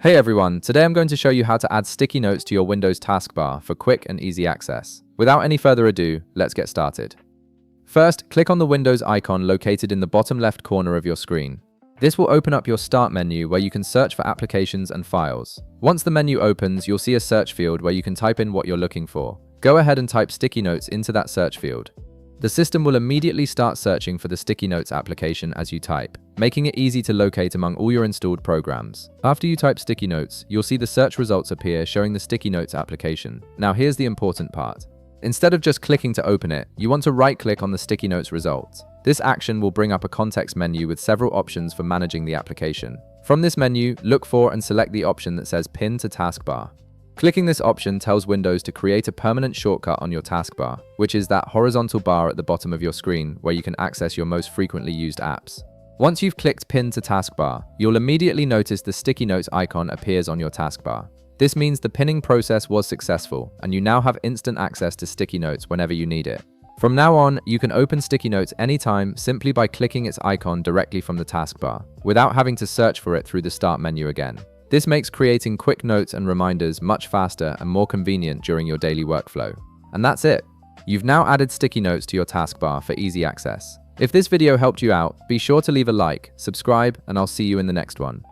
Hey everyone, today I'm going to show you how to add sticky notes to your Windows taskbar for quick and easy access. Without any further ado, let's get started. First, click on the Windows icon located in the bottom left corner of your screen. This will open up your Start menu where you can search for applications and files. Once the menu opens, you'll see a search field where you can type in what you're looking for. Go ahead and type sticky notes into that search field. The system will immediately start searching for the sticky notes application as you type, making it easy to locate among all your installed programs. After you type sticky notes, you'll see the search results appear showing the sticky notes application. Now here's the important part. Instead of just clicking to open it, you want to right-click on the sticky notes results. This action will bring up a context menu with several options for managing the application. From this menu, look for and select the option that says Pin to Taskbar. Clicking this option tells Windows to create a permanent shortcut on your taskbar, which is that horizontal bar at the bottom of your screen where you can access your most frequently used apps. Once you've clicked Pin to Taskbar, you'll immediately notice the sticky notes icon appears on your taskbar. This means the pinning process was successful, and you now have instant access to sticky notes whenever you need it. From now on, you can open sticky notes anytime simply by clicking its icon directly from the taskbar, without having to search for it through the Start menu again. This makes creating quick notes and reminders much faster and more convenient during your daily workflow. And that's it. You've now added sticky notes to your taskbar for easy access. If this video helped you out, be sure to leave a like, subscribe, and I'll see you in the next one.